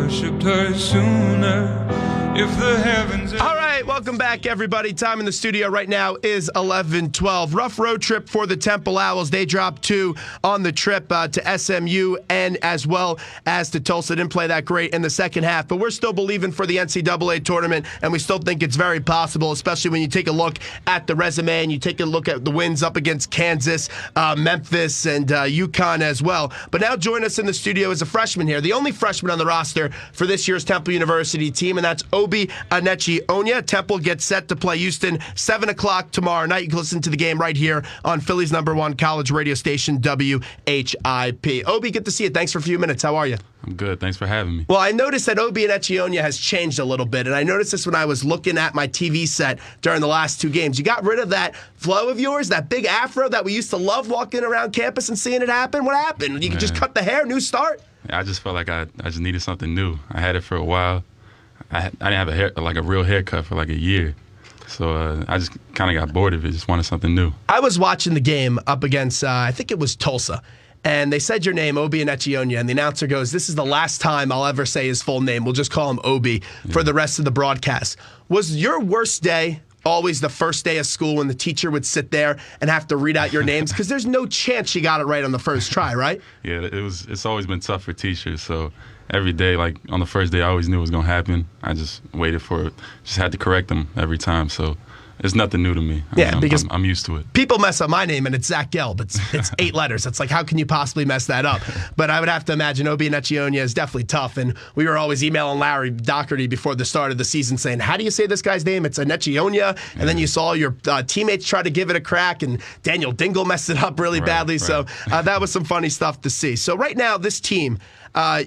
worshipped her sooner. If the heavens... All right, welcome back, everybody. Time in the studio right now is 11:12. Rough road trip for the Temple Owls. They dropped 2 on the trip to SMU and as well as to Tulsa. Didn't play that great in the second half, but we're still believing for the NCAA tournament, and we still think it's very possible, especially when you take a look at the resume and you take a look at the wins up against Kansas, Memphis, and UConn as well. But now join us in the studio is a freshman here, the only freshman on the roster for this year's Temple University team, and that's Obi Enechionyia. Temple gets set to play Houston 7 o'clock tomorrow night. You can listen to the game right here on Philly's #1 college radio station, WHIP. Obi, good to see you. Thanks for a few minutes. How are you? I'm good. Thanks for having me. Well, I noticed that Obi Enechionyia has changed a little bit, and I noticed this when I was looking at my TV set during the last 2 games. You got rid of that flow of yours, that big afro that we used to love walking around campus and seeing it happen. What happened? You could just cut the hair, new start? I just felt like I just needed something new. I had it for a while. I didn't have a real haircut for like a year. So I just kind of got bored of it, just wanted something new. I was watching the game up against, I think it was Tulsa, and they said your name, Obi Enechionyia, and the announcer goes, this is the last time I'll ever say his full name. We'll just call him Obi for the rest of the broadcast. Was your worst day always the first day of school when the teacher would sit there and have to read out your names? Because there's no chance you got it right on the first try, right? Yeah, it's always been tough for teachers, so every day, like on the first day, I always knew it was going to happen. I just waited for it. Just had to correct them every time. So it's nothing new to me. Because I'm used to it. People mess up my name, and it's Zach Gelb. It's 8 letters. It's like, how can you possibly mess that up? But I would have to imagine Obi Enechionyia is definitely tough. And we were always emailing Larry Doherty before the start of the season saying, how do you say this guy's name? It's Enechionyia. And then you saw your teammates try to give it a crack, and Daniel Dingle messed it up really badly. Right. So that was some funny stuff to see. So right now, this team,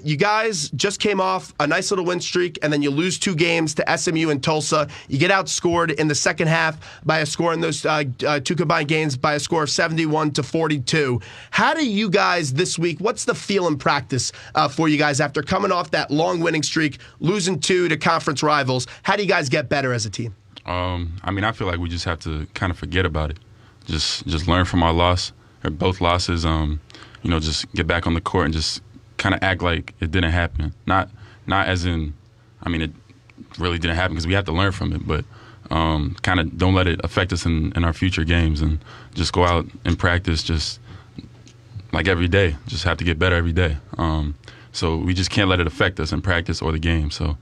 you guys just came off a nice little win streak, and then you lose 2 games to SMU and Tulsa. You get outscored in the second half by a score in those 2 combined games by a score of 71-42. How do you guys this week, what's the feel in practice for you guys after coming off that long winning streak, losing 2 to conference rivals? How do you guys get better as a team? I feel like we just have to kind of forget about it. Just learn from our loss, or both losses, just get back on the court and just kind of act like it didn't happen. Not as in, it really didn't happen because we have to learn from it, but kind of don't let it affect us in our future games, and just go out and practice just like every day. Just have to get better every day. So we just can't let it affect us in practice or the game. So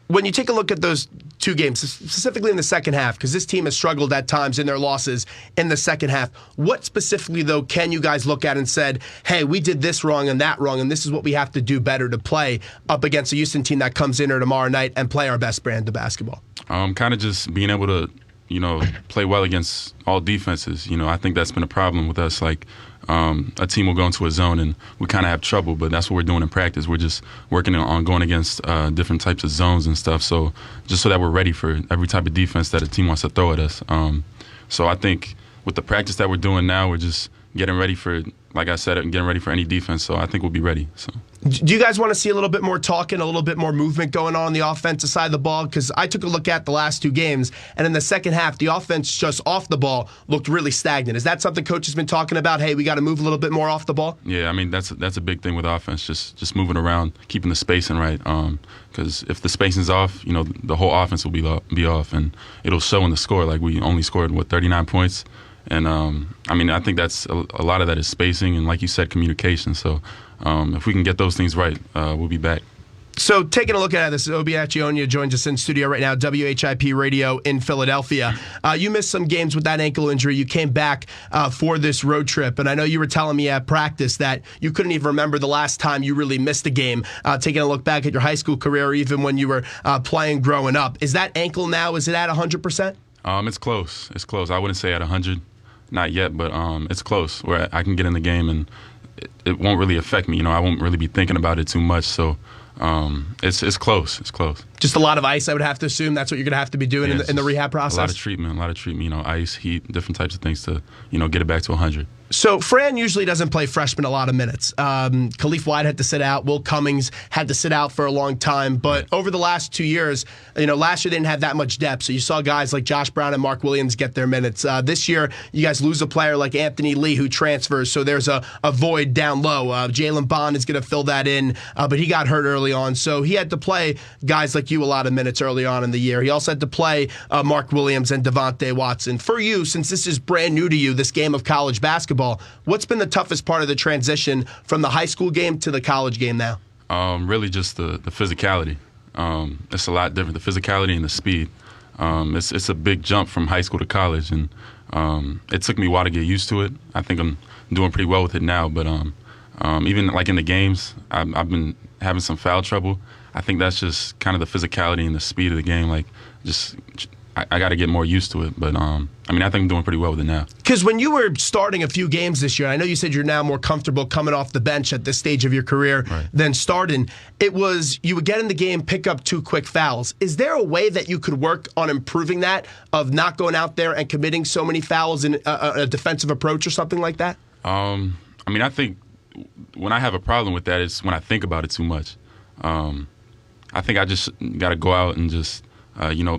when you take a look at those 2 games, specifically in the second half, because this team has struggled at times in their losses in the second half, what specifically, though, can you guys look at and said, hey, we did this wrong and that wrong, and this is what we have to do better to play up against a Houston team that comes in here tomorrow night and play our best brand of basketball? Kind of just being able to, play well against all defenses. I think that's been a problem with us. Like, a team will go into a zone and we kind of have trouble, but that's what we're doing in practice. We're just working on going against different types of zones and stuff, so just so that we're ready for every type of defense that a team wants to throw at us. So I think with the practice that we're doing now, we're just getting ready for, like I said, getting ready for any defense, so I think we'll be ready. So. Do you guys want to see a little bit more talking, a little bit more movement going on the offensive side of the ball? Because I took a look at the last 2 games, and in the second half, the offense just off the ball looked really stagnant. Is that something Coach has been talking about? Hey, we got to move a little bit more off the ball? Yeah, that's a big thing with offense, just moving around, keeping the spacing right. Because if the spacing's off, the whole offense will be off, and it'll show in the score. Like, we only scored, 39 points? And, I think that's a lot of that is spacing and, like you said, communication. So if we can get those things right, we'll be back. So taking a look at this, Obi Enechionyia joins us in studio right now, WHIP Radio in Philadelphia. You missed some games with that ankle injury. You came back for this road trip, and I know you were telling me at practice that you couldn't even remember the last time you really missed a game, taking a look back at your high school career or even when you were playing growing up. Is that ankle now, is it at 100%? It's close. It's close. I wouldn't say at 100. Not yet, but it's close where I can get in the game and it won't really affect me. I won't really be thinking about it too much. So it's close. It's close. Just a lot of ice, I would have to assume. That's what you're going to have to be doing in the rehab process? A lot of treatment, ice, heat, different types of things to, get it back to 100. So Fran usually doesn't play freshmen a lot of minutes. Khalif White had to sit out. Will Cummings had to sit out for a long time. But over the last 2 years, last year they didn't have that much depth. So you saw guys like Josh Brown and Mark Williams get their minutes. This year, you guys lose a player like Anthony Lee who transfers. So there's a void down low. Jalen Bond is going to fill that in, but he got hurt early on. So he had to play guys like you a lot of minutes early on in the year. He also had to play Mark Williams and Devontae Watson. For you, since this is brand new to you, this game of college basketball, what's been the toughest part of the transition from the high school game to the college game now? Really just the physicality. It's a lot different, the physicality and the speed. It's a big jump from high school to college, and it took me a while to get used to it. I think I'm doing pretty well with it now, but even like in the games, I've been having some foul trouble. I think that's just kind of the physicality and the speed of the game. Like, just I got to get more used to it, but I think I'm doing pretty well with it now. Because when you were starting a few games this year, I know you said you're now more comfortable coming off the bench at this stage of your career than starting. It was you would get in the game, pick up 2 quick fouls. Is there a way that you could work on improving that, of not going out there and committing so many fouls in a defensive approach or something like that? I think when I have a problem with that, it's when I think about it too much. I think I just got to go out and just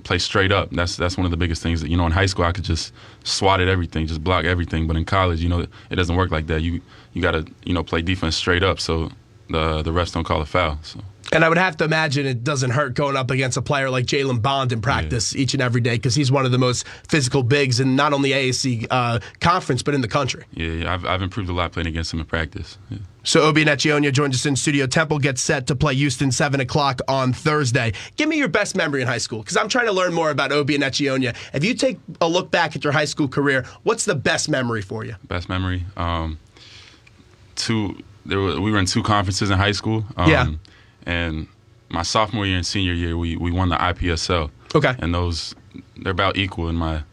play straight up. That's one of the biggest things. That, in high school I could just swat at everything, just block everything. But in college, it doesn't work like that. You got to play defense straight up, so the refs don't call a foul. So. And I would have to imagine it doesn't hurt going up against a player like Jalen Bond in practice each and every day, because he's one of the most physical bigs in not only AAC conference but in the country. Yeah, I've improved a lot playing against him in practice. Yeah. So Obi Enechionyia joins us in studio. Temple gets set to play Houston 7 o'clock on Thursday. Give me your best memory in high school, because I'm trying to learn more about Obi Enechionyia. If you take a look back at your high school career, what's the best memory for you? Best memory? We were in 2 conferences in high school. And my sophomore year and senior year, we won the IPSL. Okay. And they're about equal in my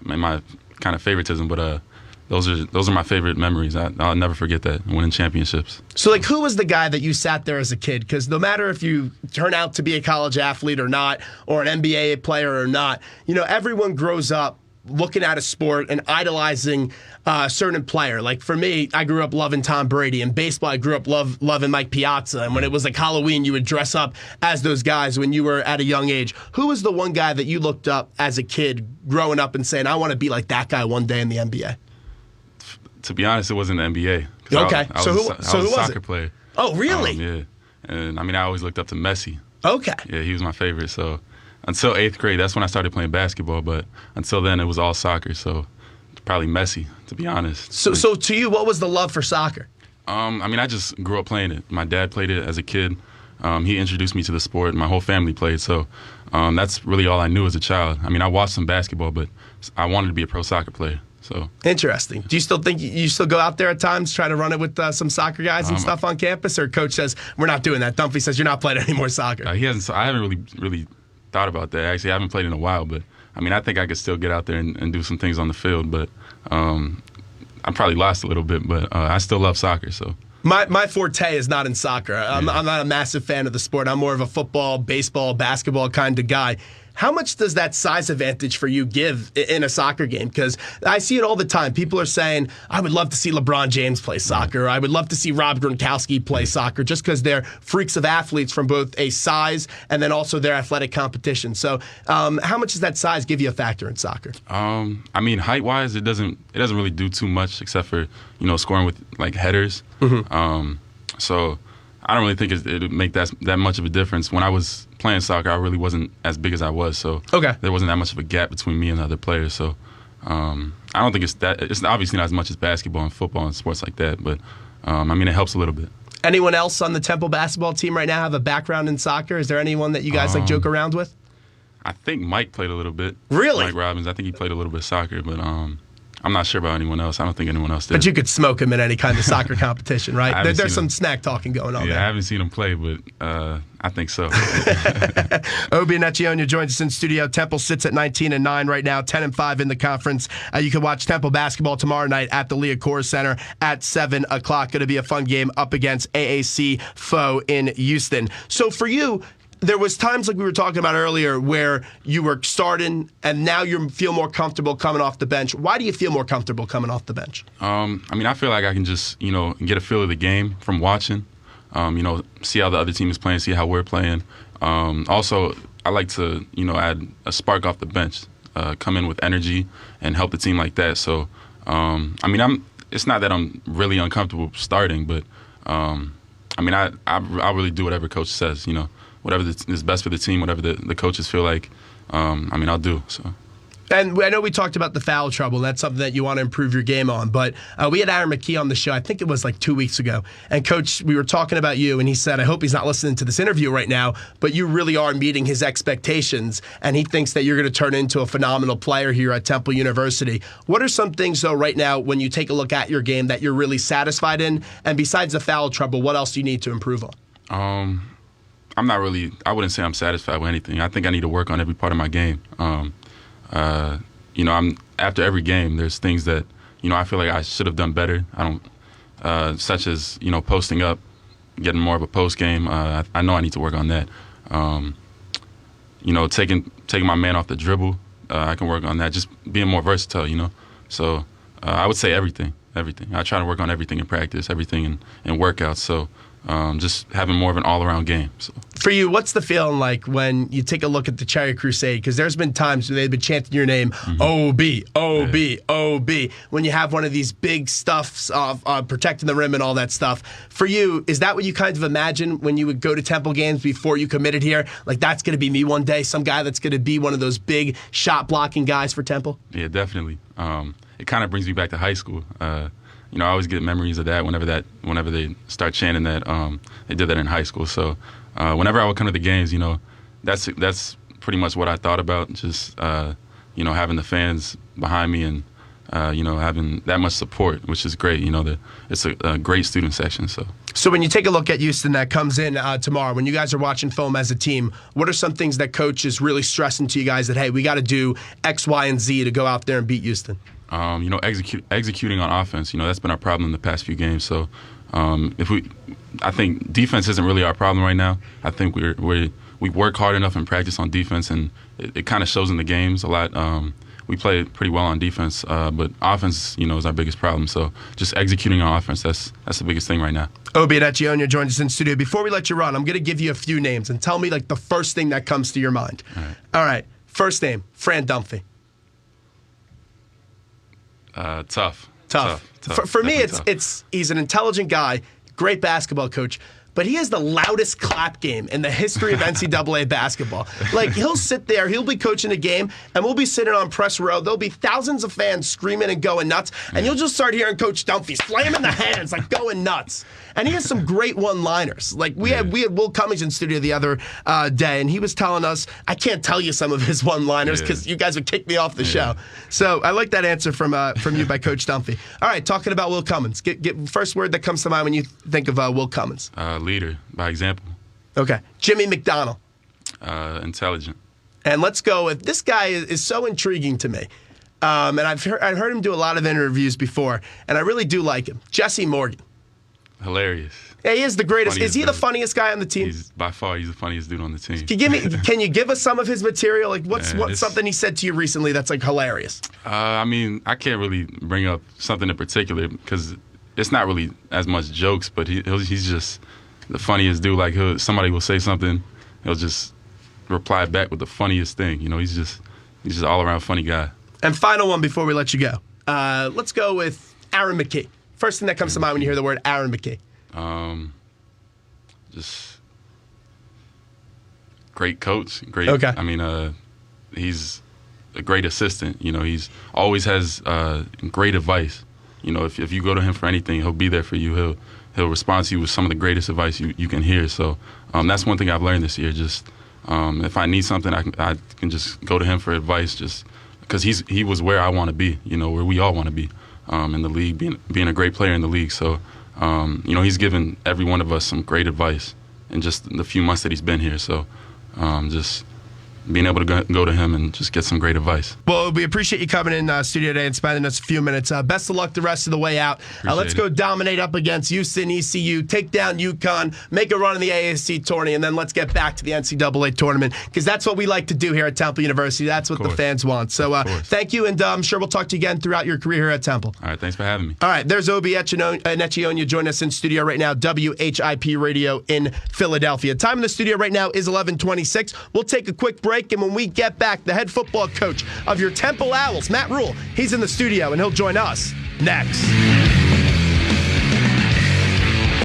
kind of favoritism, but those are my favorite memories. I'll never forget that, winning championships. So, who was the guy that you sat there as a kid? Because no matter if you turn out to be a college athlete or not, or an NBA player or not, everyone grows up looking at a sport and idolizing a certain player. Like for me, I grew up loving Tom Brady. In baseball, I grew up loving Mike Piazza. And when it was like Halloween, you would dress up as those guys when you were at a young age. Who was the one guy that you looked up as a kid growing up and saying, I want to be like that guy one day in the NBA? To be honest, it wasn't the NBA. Okay. I was a soccer player. Oh, really? Yeah. And I always looked up to Messi. Okay. Yeah, he was my favorite. So until 8th grade, that's when I started playing basketball. But until then, it was all soccer. So probably Messi, to be honest. So to you, what was the love for soccer? I just grew up playing it. My dad played it as a kid. He introduced me to the sport. My whole family played. So that's really all I knew as a child. I watched some basketball, but I wanted to be a pro soccer player. So interesting. Do you still think you still go out there at times, try to run it with some soccer guys and stuff on campus, or coach says we're not doing that? Dunphy says you're not playing any more soccer. He hasn't. I haven't really thought about that. Actually, I haven't played in a while, but I think I could still get out there and do some things on the field. But I probably lost a little bit, but I still love soccer. So. My forte is not in soccer. I'm not a massive fan of the sport. I'm more of a football, baseball, basketball kind of guy. How much does that size advantage for you give in a soccer game? Because I see it all the time. People are saying, I would love to see LeBron James play soccer. I would love to see Rob Gronkowski play soccer, just because they're freaks of athletes from both a size and then also their athletic competition. So how much does that size give you a factor in soccer? Height-wise, it doesn't really do too much, except for, scoring with, headers. Mm-hmm. So I don't really think it would make that much of a difference. When I was playing soccer, I really wasn't as big as I was, so there wasn't that much of a gap between me and the other players. So I don't think it's obviously not as much as basketball and football and sports like that, but it helps a little bit. Anyone else on the Temple basketball team right now have a background in soccer? Is there anyone that you guys joke around with? I think Mike played a little bit. Really? Mike Robbins. I think he played a little bit of soccer, but I'm not sure about anyone else. I don't think anyone else did. But you could smoke him in any kind of soccer competition, right? There's some snack talking going on there. I haven't seen him play, but I think so. Obi Enechionyia joins us in studio. Temple sits at 19-9 right now, 10-5 in the conference. You can watch Temple basketball tomorrow night at the Leah Core Center at 7 o'clock. Going to be a fun game up against AAC foe in Houston. So for you, There was times like we were talking about earlier where you were starting and now you feel more comfortable coming off the bench. Why do you feel more comfortable coming off the bench? I mean, I feel like I can just, get a feel of the game from watching, see how the other team is playing, see how we're playing. Also, I like to, add a spark off the bench, come in with energy and help the team like that. So, it's not that I'm really uncomfortable starting, but, I really do whatever coach says, whatever is best for the team, whatever the coaches feel like, I'll do. So. And I know we talked about the foul trouble. That's something that you want to improve your game on. But we had Aaron McKee on the show, I think it was like 2 weeks ago. And, Coach, we were talking about you, and he said, I hope he's not listening to this interview right now, but you really are meeting his expectations, and he thinks that you're going to turn into a phenomenal player here at Temple University. What are some things, though, right now, when you take a look at your game that you're really satisfied in? And besides the foul trouble, what else do you need to improve on? I wouldn't say I'm satisfied with anything. I think I need to work on every part of my game. After every game, there's things that, I feel like I should have done better. Such as, posting up, getting more of a post game. I know I need to work on that. Taking my man off the dribble, I can work on that. Just being more versatile, So I would say everything. I try to work on everything in practice, everything in workouts. So just having more of an all-around game. So. For you, what's the feeling like when you take a look at the Cherry Crusade? Because there's been times where they've been chanting your name, Obi, Obi, Obi, when you have one of these big stuffs of protecting the rim and all that stuff. For you, is that what you kind of imagine when you would go to Temple games before you committed here? Like, that's going to be me one day, some guy that's going to be one of those big shot-blocking guys for Temple? Yeah, definitely. It kind of brings me back to high school. I always get memories of that whenever they start chanting that. They did that in high school. So whenever I would come to the games, that's pretty much what I thought about. Just having the fans behind me and having that much support, which is great. It's a great student section. So when you take a look at Houston that comes in tomorrow, when you guys are watching film as a team, what are some things that Coach is really stressing to you guys that, hey, we got to do X, Y, and Z to go out there and beat Houston? Executing on offense, that's been our problem in the past few games. So I think defense isn't really our problem right now. I think we work hard enough in practice on defense, and it kind of shows in the games a lot. We play pretty well on defense, but offense, is our biggest problem. So just executing on offense, that's the biggest thing right now. Obi Enechionyia joins us in studio. Before we let you run, I'm going to give you a few names and tell me like the first thing that comes to your mind. All right. First name, Fran Dunphy. Tough. For me, it's he's an intelligent guy, great basketball coach, but he has the loudest clap game in the history of NCAA basketball. Like, he'll sit there, he'll be coaching a game, and we'll be sitting on press row. There'll be thousands of fans screaming and going nuts, and you'll just start hearing Coach Dunphy slamming the hands, like going nuts. And he has some great one-liners. Like, we had Will Cummings in studio the other day, and he was telling us, I can't tell you some of his one-liners because you guys would kick me off the show. So I like that answer from you by Coach Dunphy. All right, talking about Will Cummings. Get first word that comes to mind when you think of Will Cummings. Leader, by example. Okay. Jimmy McDonald. Intelligent. And let's go with, this guy is so intriguing to me. And I've heard him do a lot of interviews before, and I really do like him. Jesse Morgan. Hilarious. Yeah, he is the greatest. Funniest is he dude. the funniest guy on the team? By far, he's the funniest dude on the team. Can you give us some of his material? Like, what's something he said to you recently that's like hilarious? I can't really bring up something in particular because it's not really as much jokes, but he's just the funniest dude. Like, somebody will say something, he'll just reply back with the funniest thing. He's just all around funny guy. And final one before we let you go. Let's go with Aaron McKee. First thing that comes to mind when you hear the word Aaron McKee. Just great coach. Great. Okay. He's a great assistant. He's always has great advice. If you go to him for anything, he'll be there for you. He'll respond to you with some of the greatest advice you can hear. So that's one thing I've learned this year. Just if I need something, I can just go to him for advice. Just because he was where I want to be. Where we all want to be in the league, being a great player in the league. So he's given every one of us some great advice in just the few months that he's been here. So just being able to go to him and just get some great advice. Well, we appreciate you coming in studio today and spending us a few minutes. Best of luck the rest of the way out. Let's go dominate up against Houston, ECU, take down UConn, make a run in the AAC tourney, and then let's get back to the NCAA tournament, because that's what we like to do here at Temple University. That's what the fans want. So thank you, and I'm sure we'll talk to you again throughout your career here at Temple. All right, thanks for having me. All right, there's Obi Enechionyia joining us in studio right now, WHIP Radio in Philadelphia. Time in the studio right now is 11:26. We'll take a quick break, and when we get back, the head football coach of your Temple Owls, Matt Rule, he's in the studio, and he'll join us next.